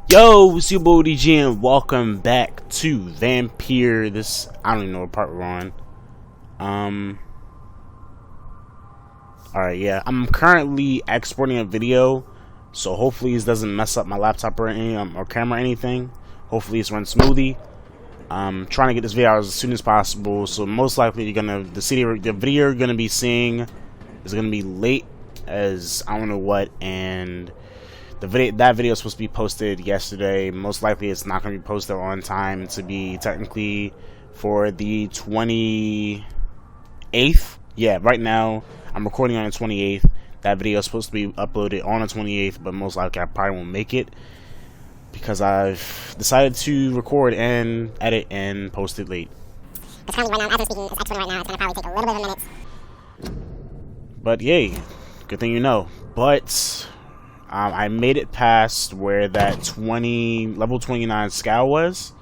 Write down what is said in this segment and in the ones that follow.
Yo, it's your boy DG and welcome back to Vampyr. I don't even know what part we're on. Alright, yeah. I'm currently exporting a video, so hopefully this doesn't mess up my laptop or any or camera or anything. Hopefully it's runs smoothly. I'm trying to get this video out as soon as possible, so most likely the video you're gonna be seeing is gonna be late as I don't know what, and that video is supposed to be posted yesterday. Most likely it's not going to be posted on time to be technically for the 28th. Yeah, right now I'm recording on the 28th. That video is supposed to be uploaded on the 28th, but most likely I probably won't make it because I've decided to record and edit and post it late. Because currently right now, as I'm speaking, it's exporting right now. It's going to probably take a little bit of a minute. But yay, good thing you know. But I made it past where that level 29 scout was.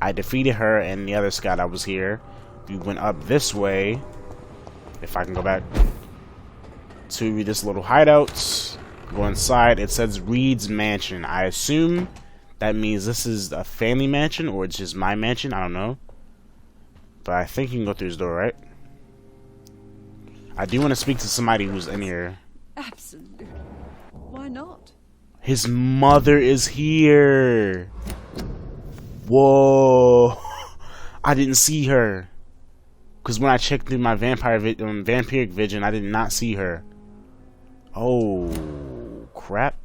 I defeated her and the other scout that was here. We went up this way. If I can go back to this little hideout, go inside. It says Reed's Mansion. I assume that means this is a family mansion or it's just my mansion. I don't know. But I think you can go through this door, right? I do want to speak to somebody who's in here. Absolutely. Why not? His mother is here. Whoa. I didn't see her. Because when I checked through my vampiric vision, I did not see her. Oh, crap.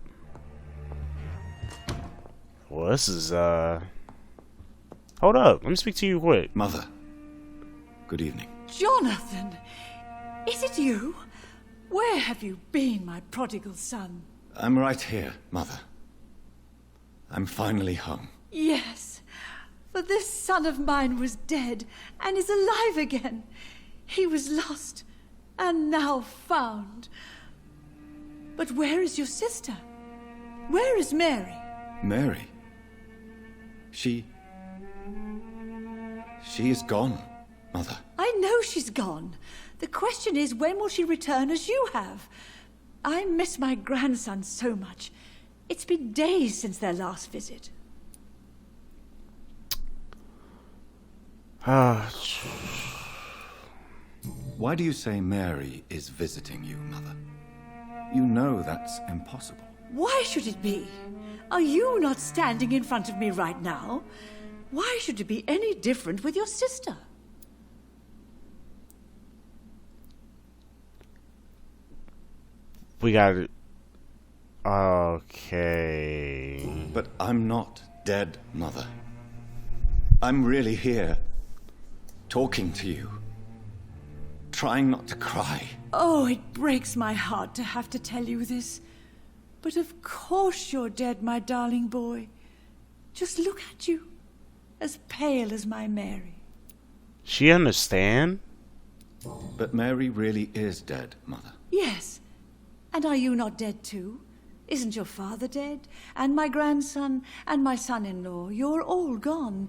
Well, this is, Hold up. Let me speak to you quick. Mother, good evening. Jonathan! Is it you? Where have you been, my prodigal son? I'm right here, Mother. I'm finally home. Yes, for this son of mine was dead and is alive again. He was lost and now found. But where is your sister? Where is Mary? Mary? She is gone, Mother. I know she's gone. The question is, when will she return as you have? I miss my grandson so much. It's been days since their last visit. Why do you say Mary is visiting you, Mother? You know that's impossible. Why should it be? Are you not standing in front of me right now? Why should it be any different with your sister? We got it. Okay. But I'm not dead, Mother. I'm really here, talking to you, trying not to cry. Oh, it breaks my heart to have to tell you this. But of course you're dead, my darling boy. Just look at you, as pale as my Mary. She understand? But Mary really is dead, Mother. Yes. And are you not dead too? Isn't your father dead? And my grandson and my son-in-law? You're all gone.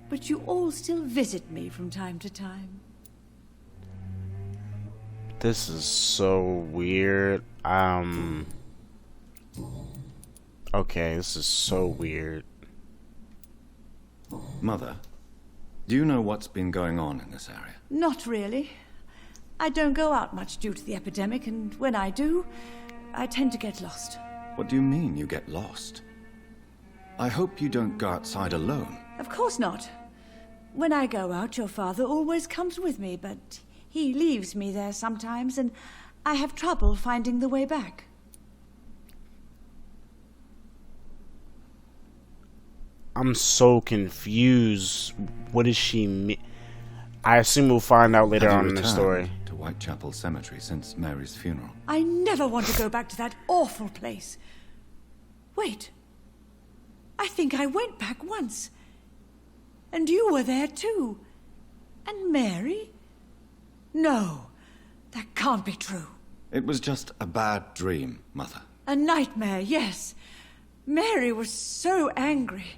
But you all still visit me from time to time. This is so weird. Okay, this is so weird. Mother, do you know what's been going on in this area? Not really. I don't go out much due to the epidemic, and when I do, I tend to get lost. What do you mean you get lost? I hope you don't go outside alone. Of course not. When I go out, your father always comes with me, but he leaves me there sometimes, and I have trouble finding the way back. I'm so confused. What does she mean? I assume we'll find out later on in the story. To Whitechapel Cemetery since Mary's funeral. I never want to go back to that awful place. Wait. I think I went back once. And you were there too. And Mary? No, that can't be true. It was just a bad dream, Mother. A nightmare, yes. Mary was so angry.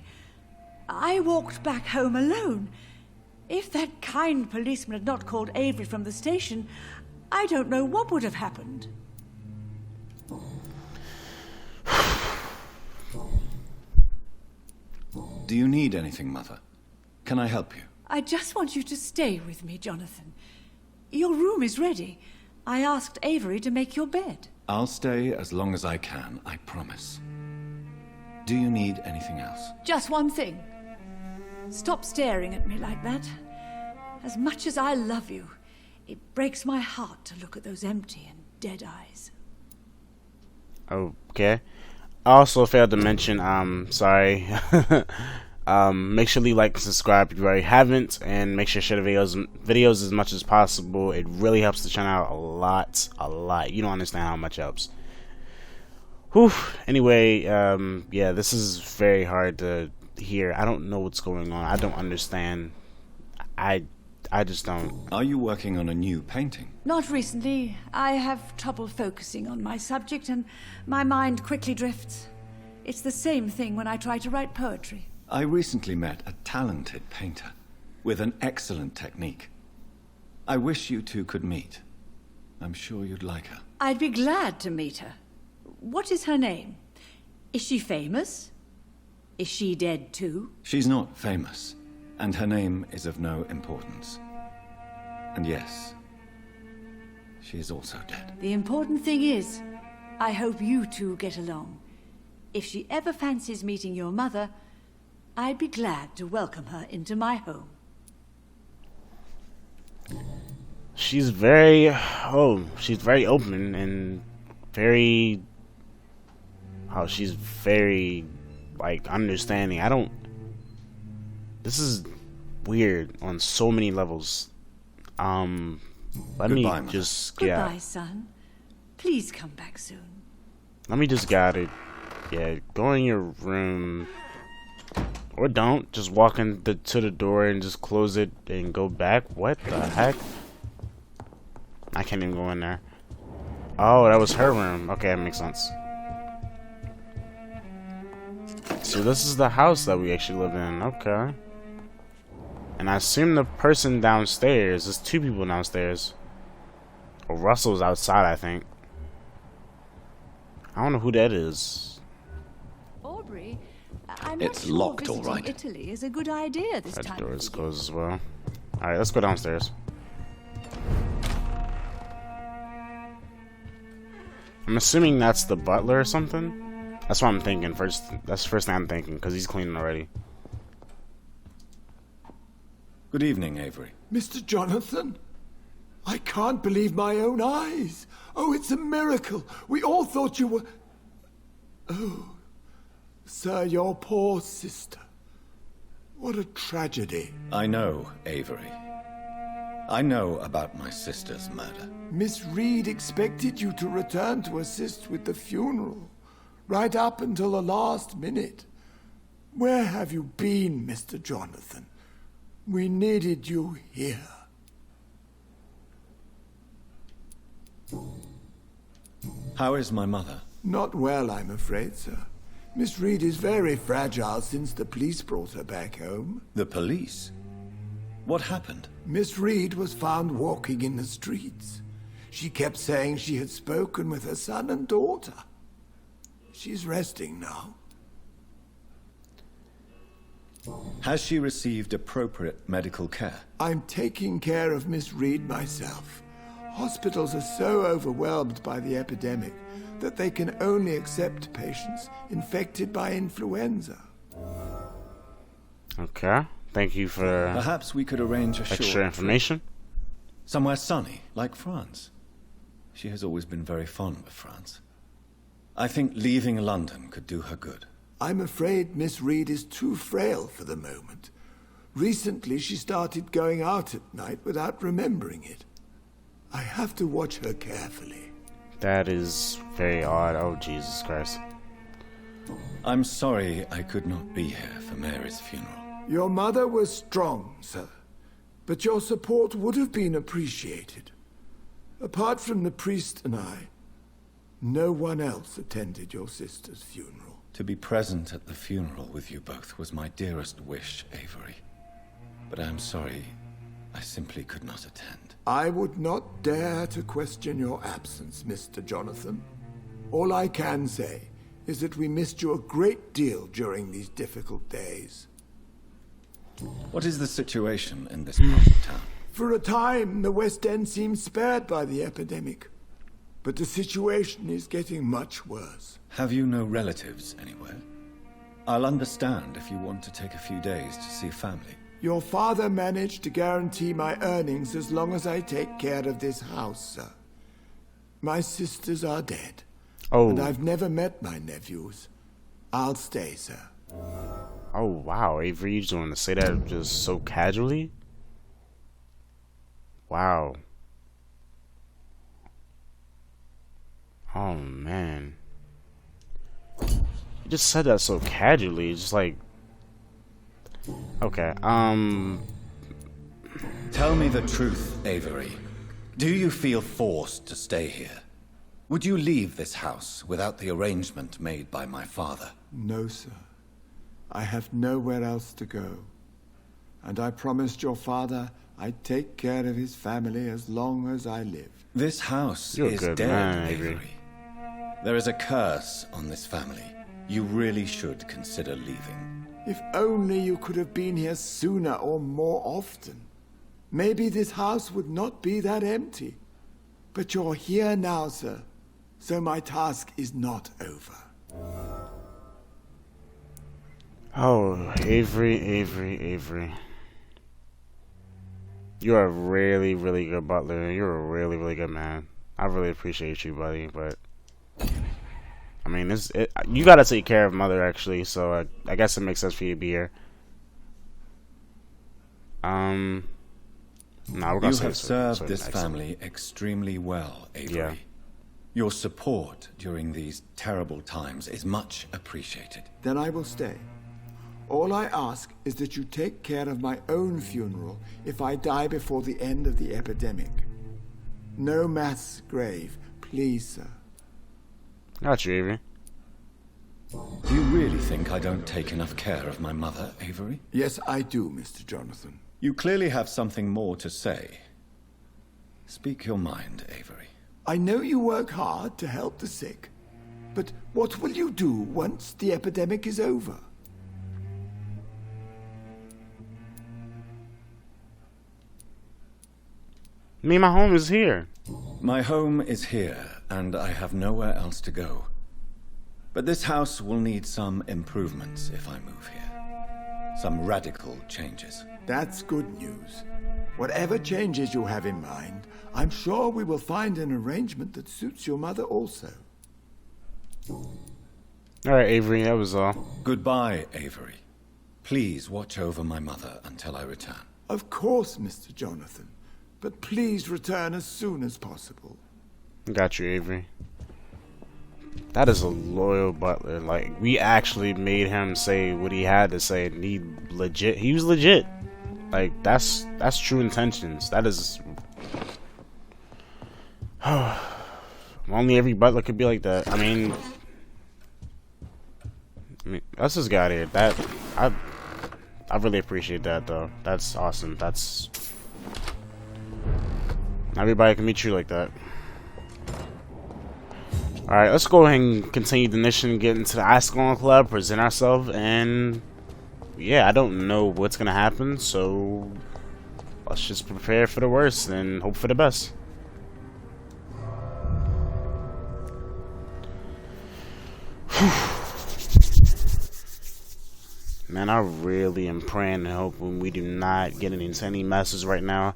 I walked back home alone. If that kind policeman had not called Avery from the station, I don't know what would have happened. Do you need anything, Mother? Can I help you? I just want you to stay with me, Jonathan. Your room is ready. I asked Avery to make your bed. I'll stay as long as I can, I promise. Do you need anything else? Just one thing. Stop staring at me like that. As much as I love you, it breaks my heart to look at those empty and dead eyes. Okay. I also failed to mention, sorry. Make sure you like and subscribe if you already haven't, and make sure to share the videos as much as possible. It really helps the channel out a lot. You don't understand how much it helps. Whew. Anyway, yeah, this is very hard to hear. I don't know what's going on. I don't understand. I just don't. Are you working on a new painting? Not recently. I have trouble focusing on my subject, and my mind quickly drifts. It's the same thing when I try to write poetry. I recently met a talented painter with an excellent technique. I wish you two could meet. I'm sure you'd like her. I'd be glad to meet her. What is her name? Is she famous? Is she dead too? She's not famous, and her name is of no importance. And yes, she is also dead. The important thing is, I hope you two get along. If she ever fancies meeting your mother, I'd be glad to welcome her into my home. She's very, she's very open and very, she's very, like, understanding. This is weird on so many levels. Let me just get out. Goodbye, son. Please come back soon. Let me just get out of, yeah, go in your room. Or don't. Just walk to the door and just close it and go back. What the heck? I can't even go in there. Oh, that was her room. Okay, that makes sense. So this is the house that we actually live in. Okay. And I assume the person downstairs, there's two people downstairs. Oh, Russell's outside, I think. I don't know who that is. Aubrey, I'm It's not sure locked, visiting all right. Italy is a good idea this That time. door is closed as well. Alright, let's go downstairs. I'm assuming that's the butler or something. That's what I'm thinking first. That's the first thing I'm thinking, because he's cleaning already. Good evening, Avery. Mr. Jonathan? I can't believe my own eyes. Oh, it's a miracle. We all thought you were... Oh, sir, your poor sister. What a tragedy. I know, Avery. I know about my sister's murder. Miss Reed expected you to return to assist with the funeral, right up until the last minute. Where have you been, Mr. Jonathan? We needed you here. How is my mother? Not well, I'm afraid, sir. Miss Reed is very fragile since the police brought her back home. The police? What happened? Miss Reed was found walking in the streets. She kept saying she had spoken with her son and daughter. She's resting now. Has she received appropriate medical care? I'm taking care of Miss Reed myself. Hospitals are so overwhelmed by the epidemic that they can only accept patients infected by influenza. Okay. Thank you for Perhaps we could arrange a short extra information. trip. Somewhere sunny, like France. She has always been very fond of France. I think leaving London could do her good. I'm afraid Miss Reed is too frail for the moment. Recently, she started going out at night without remembering it. I have to watch her carefully. That is very odd. Oh, Jesus Christ. I'm sorry I could not be here for Mary's funeral. Your mother was strong, sir, but your support would have been appreciated. Apart from the priest and I, no one else attended your sister's funeral. To be present at the funeral with you both was my dearest wish, Avery. But I'm sorry, I simply could not attend. I would not dare to question your absence, Mr. Jonathan. All I can say is that we missed you a great deal during these difficult days. What is the situation in this part of town? For a time, the West End seemed spared by the epidemic. But the situation is getting much worse. Have you no relatives anywhere? I'll understand if you want to take a few days to see family. Your father managed to guarantee my earnings as long as I take care of this house, sir. My sisters are dead. Oh. And I've never met my nephews. I'll stay, sir. Oh, wow. Avery, you just want to say that just so casually? Wow. Oh, man. You just said that so casually. Just like... Okay, Tell me the truth, Avery. Do you feel forced to stay here? Would you leave this house without the arrangement made by my father? No, sir. I have nowhere else to go. And I promised your father I'd take care of his family as long as I live. This house You're a is good dead, man, Avery. Avery. There is a curse on this family. You really should consider leaving. If only you could have been here sooner or more often. Maybe this house would not be that empty. But you're here now, sir. So my task is not over. Oh, Avery. You're a really, really good butler. You're a really, really good man. I really appreciate you, buddy, but... I mean, you gotta take care of Mother, actually, so I guess it makes sense for you to be here. Nah, we're gonna You have served this family extremely well, Avery. Yeah. Your support during these terrible times is much appreciated. Then I will stay. All I ask is that you take care of my own funeral if I die before the end of the epidemic. No mass grave, please, sir. Got you, Avery. You really think I don't take enough care of my mother, Avery? Yes, I do, Mr. Jonathan. You clearly have something more to say. Speak your mind, Avery. I know you work hard to help the sick, but what will you do once the epidemic is over? My home is here. My home is here, and I have nowhere else to go. But this house will need some improvements if I move here. Some radical changes. That's good news. Whatever changes you have in mind, I'm sure we will find an arrangement that suits your mother also. Alright, Avery, that was all. Goodbye, Avery. Please watch over my mother until I return. Of course, Mr. Jonathan. But please return as soon as possible. Got you, Avery. That is a loyal butler. Like, we actually made him say what he had to say, and he was legit. Like, that's true intentions. That is... Only every butler could be like that. I mean, let's just get out of here. I really appreciate that, though. That's awesome. That's... Not everybody can meet you like that. Alright, let's go ahead and continue the mission, get into the Ascalon Club, present ourselves, and... Yeah, I don't know what's gonna happen, so... Let's just prepare for the worst and hope for the best. Man, I really am praying and hoping we do not get into any messes right now.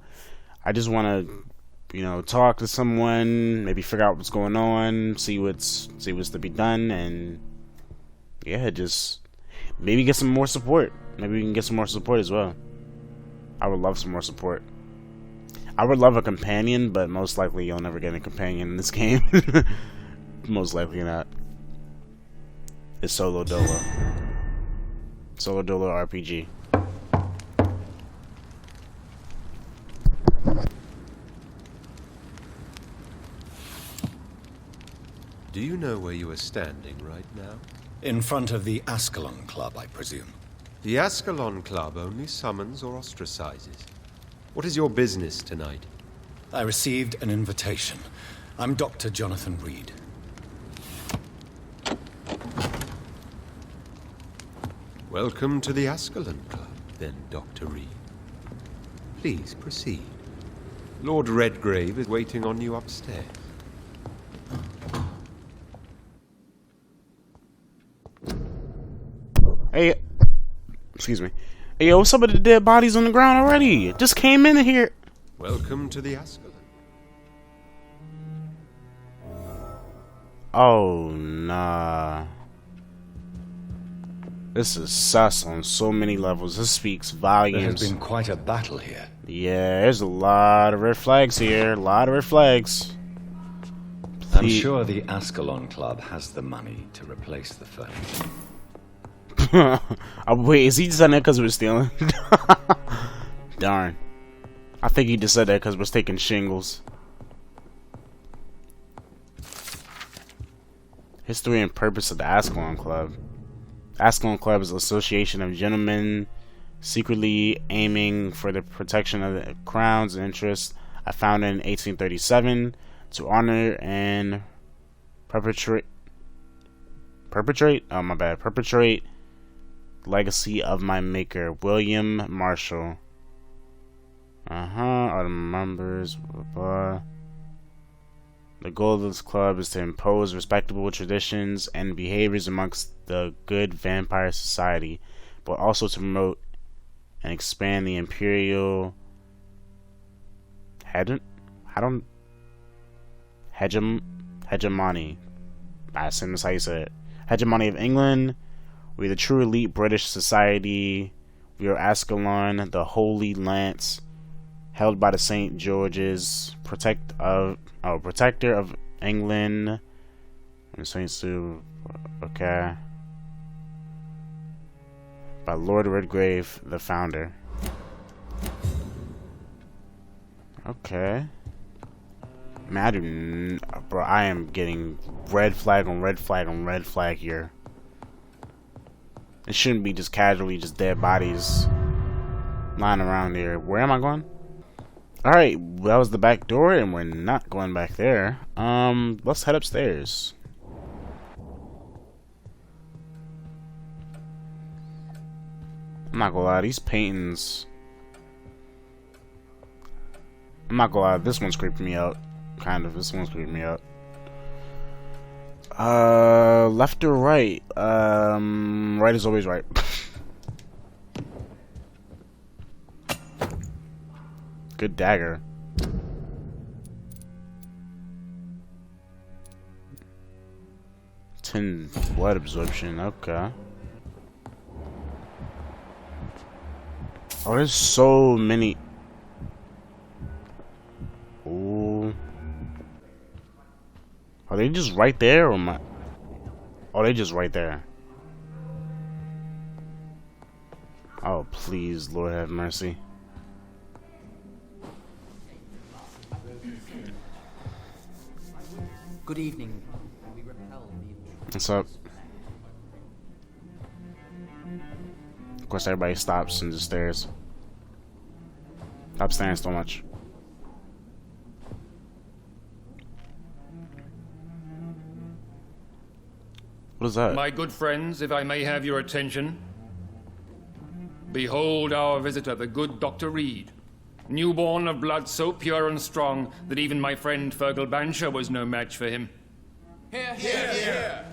I just want to, you know, talk to someone, maybe figure out what's going on, see what's to be done, and yeah, just maybe get some more support. Maybe we can get some more support as well. I would love some more support. I would love a companion, but most likely you'll never get a companion in this game. Most likely not. It's Solo Dolo. Solo Dolo RPG. Do you know where you are standing right now? In front of the Ascalon Club, I presume. The Ascalon Club only summons or ostracizes. What is your business tonight? I received an invitation. I'm Dr. Jonathan Reed. Welcome to the Ascalon Club. then, Dr. Reed. Please proceed. Lord Redgrave is waiting on you upstairs. Hey, excuse me. Hey, yo, what's up with the dead bodies on the ground already? It just came in here. Welcome to the Ascalon. Oh, nah. This is sus on so many levels. This speaks volumes. There has been quite a battle here. Yeah, there's a lot of red flags here. A lot of red flags. I'm sure the Ascalon Club has the money to replace the furniture. Oh, wait, is he just saying that because we're stealing? Darn. I think he just said that because we're taking shingles. History and purpose of the Ascalon Club. Ascalon Club is an association of gentlemen secretly aiming for the protection of the crown's interests. Founded in 1837 to honor and perpetrate legacy of my maker, William Marshall. All the members, blah, blah. The goal of this club is to impose respectable traditions and behaviors amongst the good vampire society, but also to promote and expand the imperial hegemony. I assume that's how you say it. Hegemony of England. We're the true elite British society. We are Ascalon, the Holy Lance, held by the St. George's, protector of England. And Saint Sue, okay. By Lord Redgrave, the founder. Okay. Man, bro, I am getting red flag on red flag on red flag here. It shouldn't be just casually just dead bodies lying around here. Where am I going? Alright, that was the back door, and we're not going back there. Let's head upstairs. I'm not gonna lie, these paintings... I'm not gonna lie, this one's creeping me out. Kind of, this one's creeping me out. Left or right? Right is always right. Good dagger. Tin blood absorption, okay. Oh, there's so many. Ooh. Are they just right there, or am I? Oh, they just right there. Oh, please, Lord have mercy. Good evening. What's up? Of course, everybody stops and just stares. Stop staring so much. What is that? My good friends, if I may have your attention. Behold our visitor, the good Dr. Reed. Newborn of blood so pure and strong that even my friend Fergal Bancher was no match for him. Here, here, here.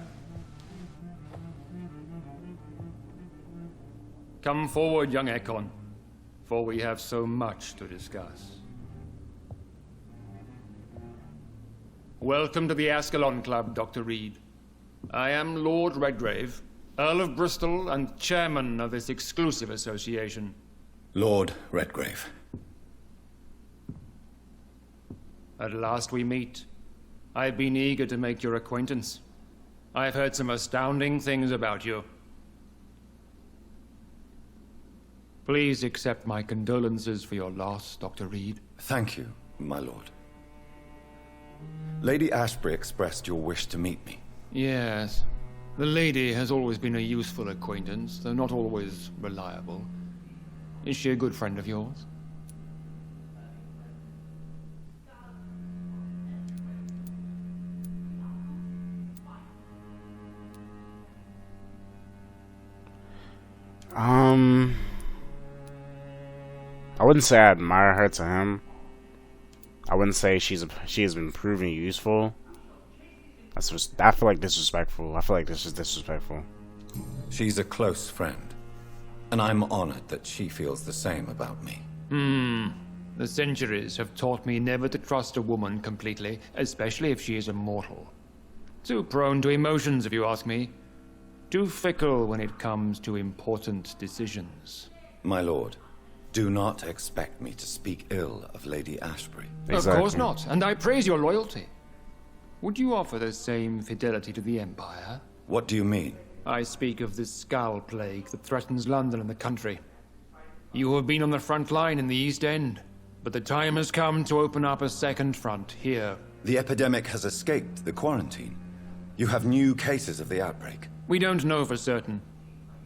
Come forward, young Ekon, for we have so much to discuss. Welcome to the Ascalon Club, Dr. Reed. I am Lord Redgrave, Earl of Bristol and chairman of this exclusive association. Lord Redgrave. At last we meet. I've been eager to make your acquaintance. I've heard some astounding things about you. Please accept my condolences for your loss, Dr. Reed. Thank you, my lord. Lady Ashbury expressed your wish to meet me. Yes. The lady has always been a useful acquaintance, though not always reliable. Is she a good friend of yours? I wouldn't say I admire her to him. I wouldn't say she has been proving useful. That's just, I feel like disrespectful. I feel like this is disrespectful. She's a close friend, and I'm honored that she feels the same about me. The centuries have taught me never to trust a woman completely, especially if she is immortal. Too prone to emotions, if you ask me. Too fickle when it comes to important decisions. My lord, do not expect me to speak ill of Lady Ashbury. Exactly. Of course not, and I praise your loyalty. Would you offer the same fidelity to the Empire? What do you mean? I speak of the Skull Plague that threatens London and the country. You have been on the front line in the East End, but the time has come to open up a second front here. The epidemic has escaped the quarantine. You have new cases of the outbreak. We don't know for certain,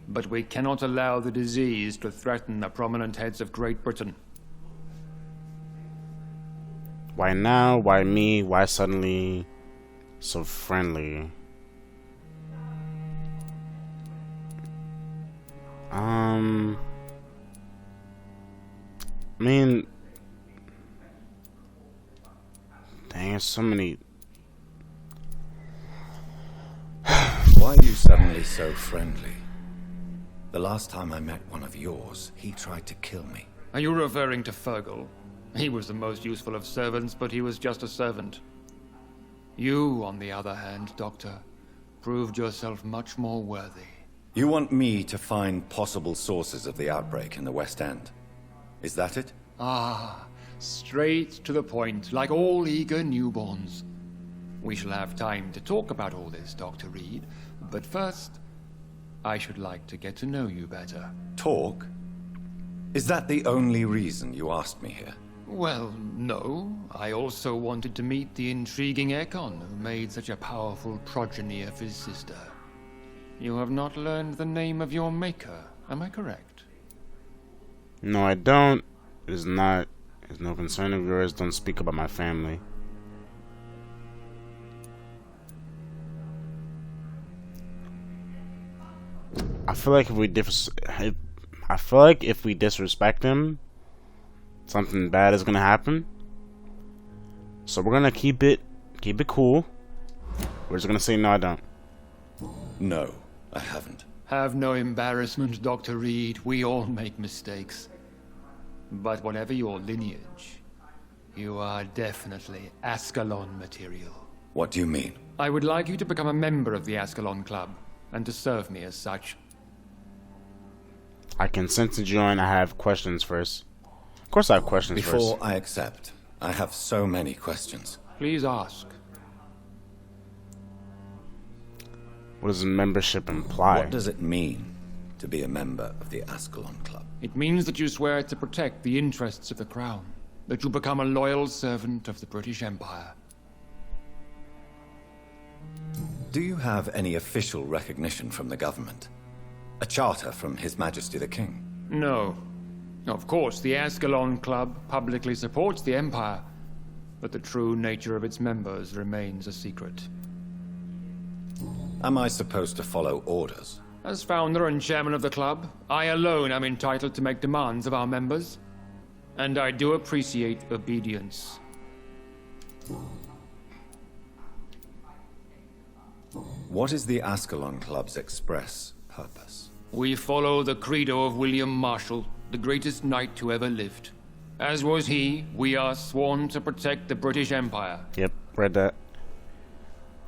but we cannot allow the disease to threaten the prominent heads of Great Britain. Why now? Why me? Why suddenly so friendly? I mean, dang, there's so many. Why are you suddenly so friendly? The last time I met one of yours, he tried to kill me. Are you referring to Fergal? He was the most useful of servants, but he was just a servant. You, on the other hand, Doctor, proved yourself much more worthy. You want me to find possible sources of the outbreak in the West End? Is that it? Ah, straight to the point, like all eager newborns. We shall have time to talk about all this, Dr. Reed, but first, I should like to get to know you better. Talk? Is that the only reason you asked me here? Well, no. I also wanted to meet the intriguing Ekon, who made such a powerful progeny of his sister. You have not learned the name of your maker, am I correct? No, I don't. It's not. It's no concern of yours. Don't speak about my family. I feel like if we disrespect him, something bad is gonna happen. So we're gonna keep it cool. We're just gonna say no, I don't. No, I haven't. Have no embarrassment, Dr. Reed. We all make mistakes. But whatever your lineage, you are definitely Ascalon material. What do you mean? I would like you to become a member of the Ascalon Club, and to serve me as such. I consent to join. I have questions first. Of course I have questions Before first. I accept, I have so many questions. Please ask. What does membership imply? What does it mean to be a member of the Ascalon Club? It means that you swear to protect the interests of the Crown, that you become a loyal servant of the British Empire. Do you have any official recognition from the government? A charter from His Majesty the King? No. Of course, the Ascalon Club publicly supports the Empire, but the true nature of its members remains a secret. Am I supposed to follow orders? As founder and chairman of the club, I alone am entitled to make demands of our members, and I do appreciate obedience. What is the Ascalon Club's express purpose? We follow the credo of William Marshall, the greatest knight who ever lived. As was he, we are sworn to protect the British Empire. Yep, read that.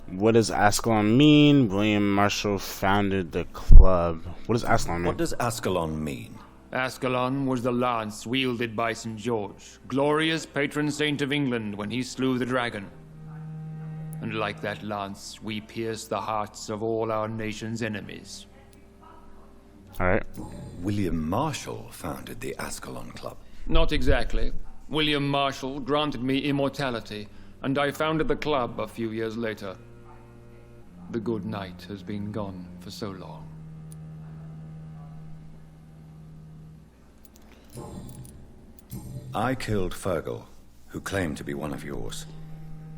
What does Ascalon mean? William Marshall founded the club. What does Ascalon mean? What does Ascalon mean? Ascalon was the lance wielded by St. George, glorious patron saint of England when he slew the dragon. And like that lance, we pierce the hearts of all our nation's enemies. Alright. William Marshall founded the Ascalon Club. Not exactly. William Marshall granted me immortality, and I founded the club a few years later. The good knight has been gone for so long. I killed Fergal, who claimed to be one of yours,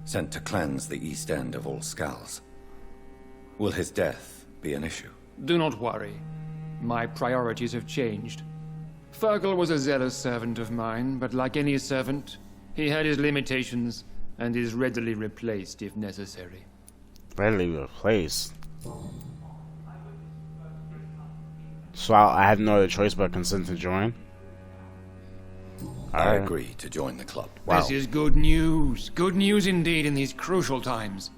sent to cleanse the East End of all skulls. Will his death be an issue? Do not worry. My priorities have changed. Fergal was a zealous servant of mine, but like any servant, he had his limitations and is readily replaced if necessary. Readily replaced. So I have no other choice but consent to join. I agree to join the club. Wow. This is good news. Good news indeed in these crucial times.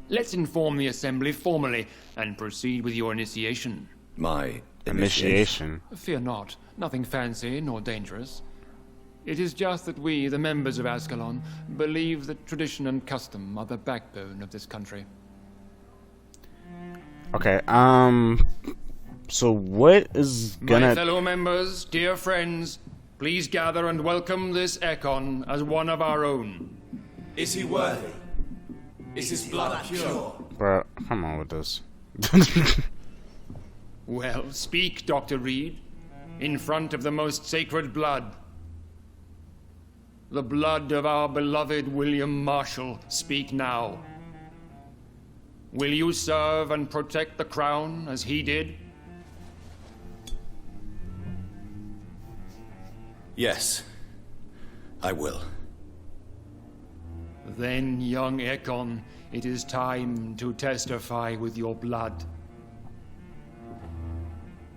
Let's inform the Assembly formally and proceed with your initiation. My Initiation. Fear not. Nothing fancy nor dangerous. It is just that we, the members of Ascalon, believe that tradition and custom are the backbone of this country. Okay, so what is gonna... My fellow members, dear friends, please gather and welcome this Ekon as one of our own. Is he worthy? Is his blood pure? Bro, come on with this. Well, speak, Dr. Reed, in front of the most sacred blood. The blood of our beloved William Marshall, speak now. Will you serve and protect the crown as he did? Yes, I will. Then, young Ekon, it is time to testify with your blood.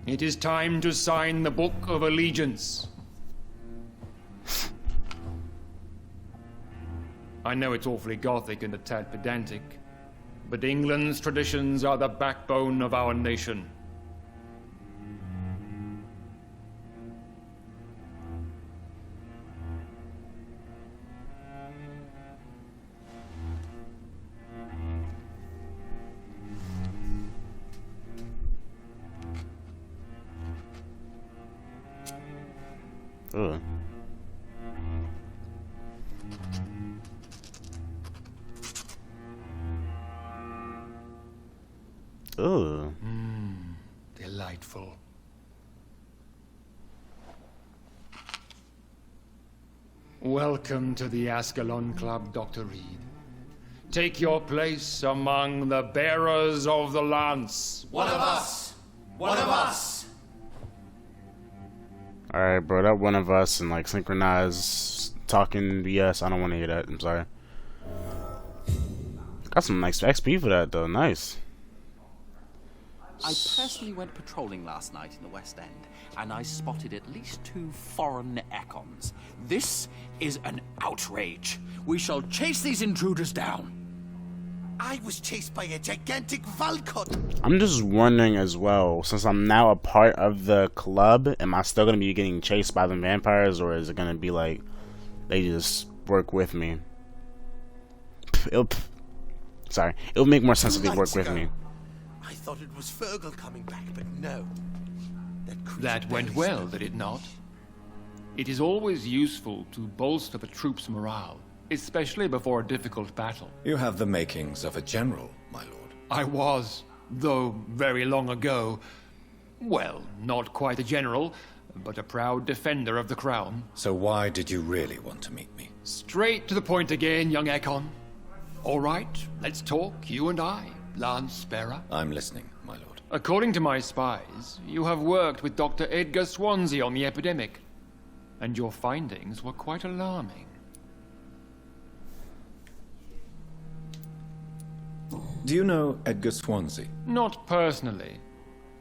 It is time to sign the Book of Allegiance. I know it's awfully gothic and a tad pedantic, but England's traditions are the backbone of our nation. Ugh. Ugh. Delightful. Welcome to the Ascalon Club, Dr. Reed. Take your place among the bearers of the lance. One of us! One of us! Alright, bro, that one of us and like synchronized talking BS. I don't want to hear that. I'm sorry. Got some nice XP for that though. Nice. I personally went patrolling last night in the West End, and I spotted at least 2 foreign Ekons. This is an outrage. We shall chase these intruders down. I was chased by a gigantic Valcott. I'm just wondering as well, since I'm now a part of the club, am I still gonna be getting chased by the vampires, or is it gonna be like they just work with me? Sorry, it'll make more sense if they work with me. I thought it was Fergal coming back, but no. That went well, did it not? It is always useful to bolster the troops' morale, especially before a difficult battle. You have the makings of a general, my lord. I was, though very long ago. Well, not quite a general, but a proud defender of the crown. So why did you really want to meet me? Straight to the point again, young Ekon. All right, let's talk, you and I, Lance Sparrow. I'm listening, my lord. According to my spies, you have worked with Dr. Edgar Swansea on the epidemic, and your findings were quite alarming. Do you know Edgar Swansea? Not personally,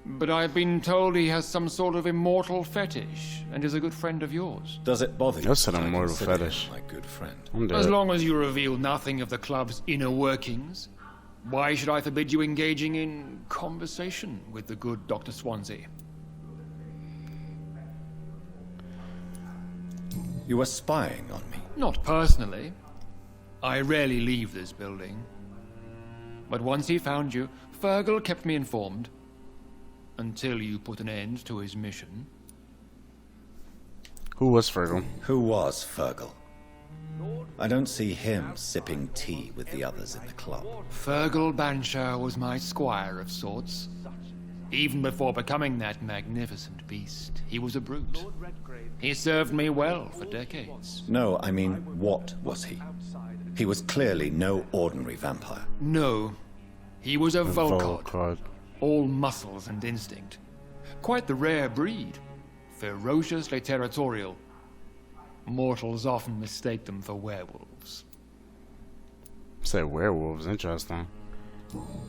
but I've been told he has some sort of immortal fetish and is a good friend of yours. Does it bother you? That's an that I immortal consider him fetish. my good friend. I'm dead. As long as you reveal nothing of the club's inner workings, why should I forbid you engaging in conversation with the good Dr. Swansea? You were spying on me. Not personally. I rarely leave this building. But once he found you, Fergal kept me informed. Until you put an end to his mission. Who was Fergal? Who was Fergal? I don't see him sipping tea with the others in the club. Fergal Banshire was my squire of sorts. Even before becoming that magnificent beast, he was a brute. He served me well for decades. No, I mean, what was he? He was clearly no ordinary vampire. No, he was a Volcod. Volcod. All muscles and instinct. Quite the rare breed. ferociously territorial. Mortals often mistake them for werewolves. Say werewolves, interesting.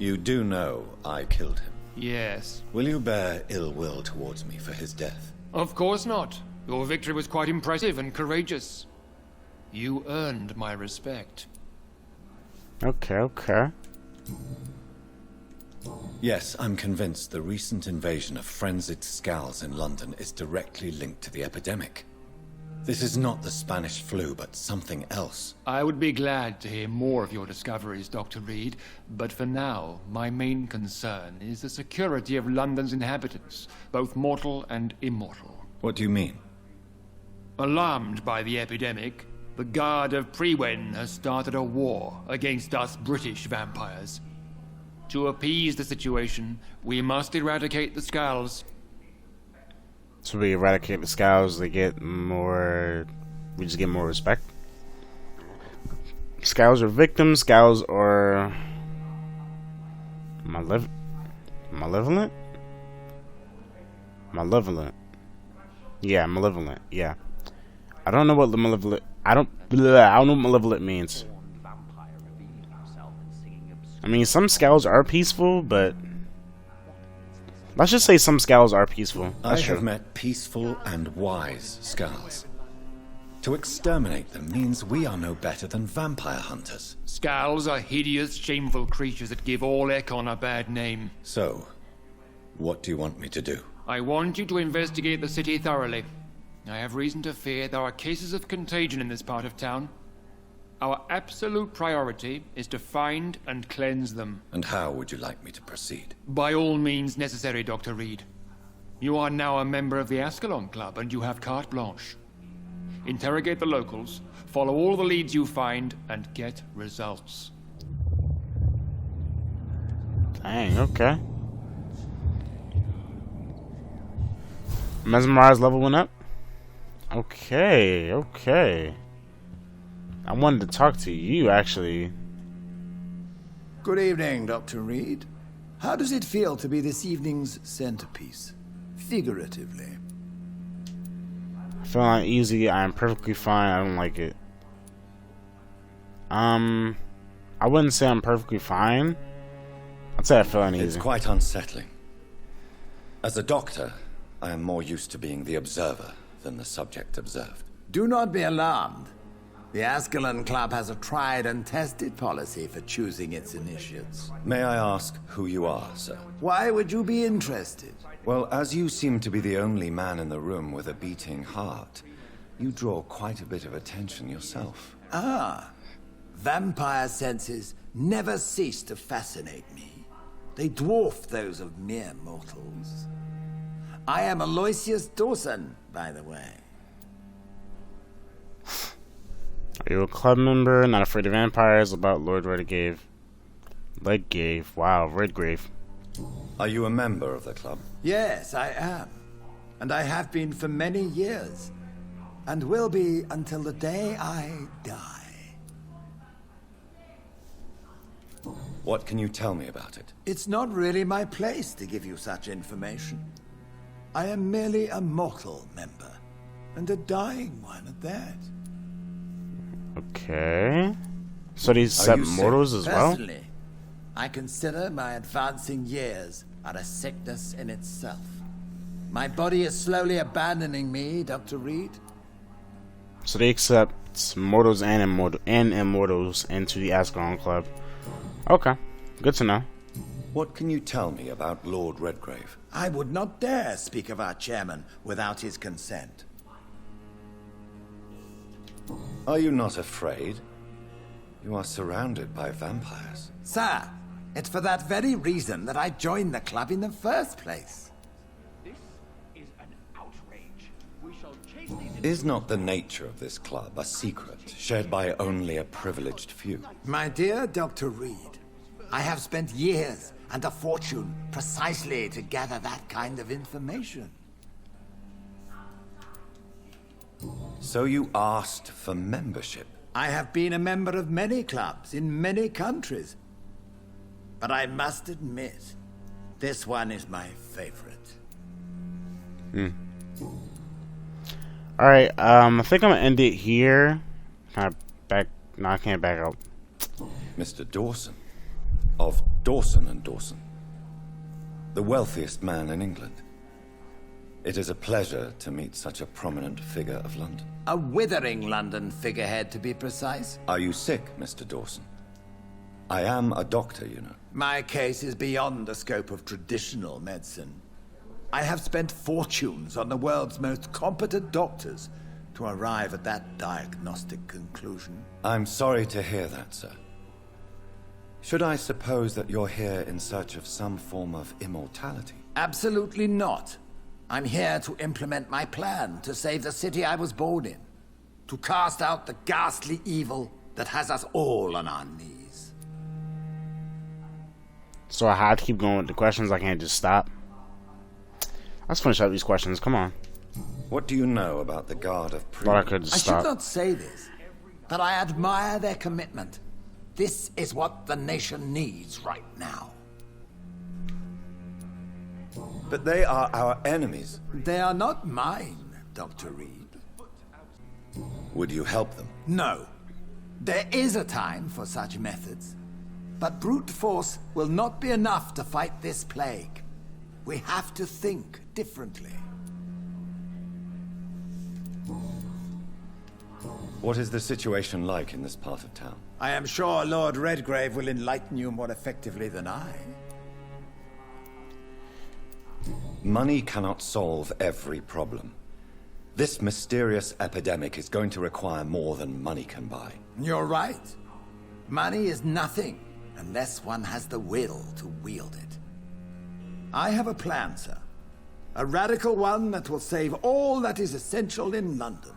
You do know I killed him. Yes. Will you bear ill will towards me for his death? Of course not. Your victory was quite impressive and courageous. You earned my respect. Okay, okay. Yes, I'm convinced the recent invasion of frenzied Scows in London is directly linked to the epidemic. This is not the Spanish flu, but something else. I would be glad to hear more of your discoveries, Dr. Reed, but for now, my main concern is the security of London's inhabitants, both mortal and immortal. What do you mean? Alarmed by the epidemic, the Guard of Prewen has started a war against us British vampires. To appease the situation, we must eradicate the Skulls. So we eradicate the Scows, they get more... We just get more respect. Scows are victims, Scows are... Malevolent? Malevolent. Yeah, malevolent, yeah. I don't know what the malevolent... I don't know what malevolent means. I mean, some Scows are peaceful, but... Let's just say some Scows are peaceful. That's I true. have met peaceful and wise Scows. To exterminate them means we are no better than vampire hunters. Skulls are hideous, shameful creatures that give all Ekon a bad name. So, what do you want me to do? I want you to investigate the city thoroughly. I have reason to fear there are cases of contagion in this part of town. Our absolute priority is to find and cleanse them. And how would you like me to proceed? By all means necessary, Dr. Reed. You are now a member of the Ascalon Club, and you have carte blanche. Interrogate the locals, follow all the leads you find, and get results. Dang, okay. Mesmerize level went up? Okay, okay. I wanted to talk to you, actually. Good evening, Dr. Reed. How does it feel to be this evening's centerpiece? Figuratively. I feel uneasy. I am perfectly fine. I don't like it. I wouldn't say I'm perfectly fine. I'd say I feel uneasy. It's quite unsettling. As a doctor, I am more used to being the observer than the subject observed. Do not be alarmed. The Ascalon Club has a tried and tested policy for choosing its initiates. May I ask who you are, sir? Why would you be interested? Well, as you seem to be the only man in the room with a beating heart, you draw quite a bit of attention yourself. Ah, vampire senses never cease to fascinate me. They dwarf those of mere mortals. I am Aloysius Dawson, by the way. Are you a club member? Not afraid of vampires? About Lord Redgrave. Redgrave. Wow, Redgrave. Are you a member of the club? Yes, I am. And I have been for many years. And will be until the day I die. What can you tell me about it? It's not really my place to give you such information. I am merely a mortal member. And a dying one at that. Okay. So these set mortals as well? Personally, I consider my advancing years are a sickness in itself. My body is slowly abandoning me, Dr. Reed. So they accept mortals and immortals into the Ascalon Club. Okay. Good to know. What can you tell me about Lord Redgrave? I would not dare speak of our chairman without his consent. Are you not afraid? You are surrounded by vampires. Sir, it's for that very reason that I joined the club in the first place. This is an outrage. We shall chase these... Is not the nature of this club a secret shared by only a privileged few? My dear Dr. Reed, I have spent years and a fortune precisely to gather that kind of information. So you asked for membership? I have been a member of many clubs in many countries. But I must admit, this one is my favorite. Alright, I think I'm gonna end it here. Can I back? No, I can't back out. Mr. Dawson, of Dawson and Dawson, the wealthiest man in England. It is a pleasure to meet such a prominent figure of London. A withering London figurehead, to be precise. Are you sick, Mr. Dawson? I am a doctor, you know. My case is beyond the scope of traditional medicine. I have spent fortunes on the world's most competent doctors to arrive at that diagnostic conclusion. I'm sorry to hear that, sir. Should I suppose that you're here in search of some form of immortality? Absolutely not. I'm here to implement my plan to save the city I was born in. To cast out the ghastly evil that has us all on our knees. So I have to keep going with the questions. I can't just stop. Let's finish up these questions. Come on. What do you know about the Guard of Thought I Prudence? could just I stop. should not say this, but I admire their commitment. This is what the nation needs right now. But they are our enemies. They are not mine, Dr. Reed. Would you help them? No. There is a time for such methods. But brute force will not be enough to fight this plague. We have to think differently. What is the situation like in this part of town? I am sure Lord Redgrave will enlighten you more effectively than I. Money cannot solve every problem. This mysterious epidemic is going to require more than money can buy. You're right. Money is nothing unless one has the will to wield it. I have a plan, sir. A radical one that will save all that is essential in London.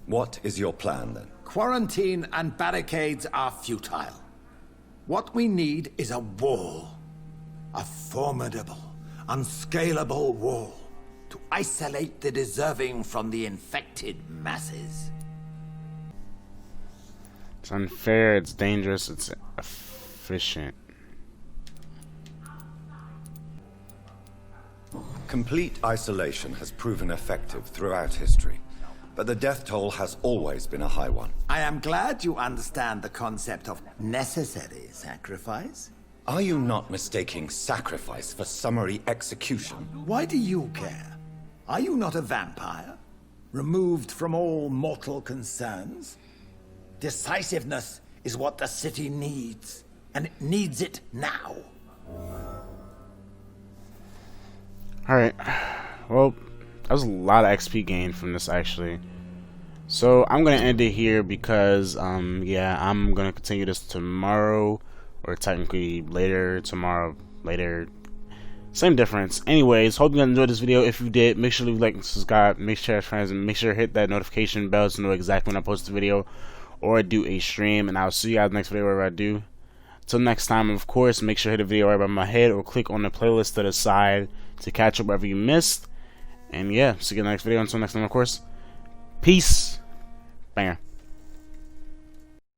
What is your plan, then? Quarantine and barricades are futile. What we need is a wall. A formidable, unscalable wall to isolate the deserving from the infected masses. It's unfair, it's dangerous, it's efficient. Complete isolation has proven effective throughout history, but the death toll has always been a high one. I am glad you understand the concept of necessary sacrifice. Are you not mistaking sacrifice for summary execution? Why do you care? Are you not a vampire? Removed from all mortal concerns? Decisiveness is what the city needs, and it needs it now. Alright. Well, that was a lot of XP gained from this, actually. So, I'm going to end it here because, yeah, I'm going to continue this tomorrow. Or technically later, tomorrow, later. Same difference. Anyways, hope you guys enjoyed this video. If you did, make sure to leave a like and subscribe. Make sure to share with friends. And make sure to hit that notification bell to know exactly when I post a video. Or I do a stream. And I'll see you guys next video wherever I do. Till next time, of course, make sure to hit the video right by my head. Or click on the playlist to the side to catch up whatever you missed. And yeah, see you in the next video. Until next time, of course. Peace. Banger.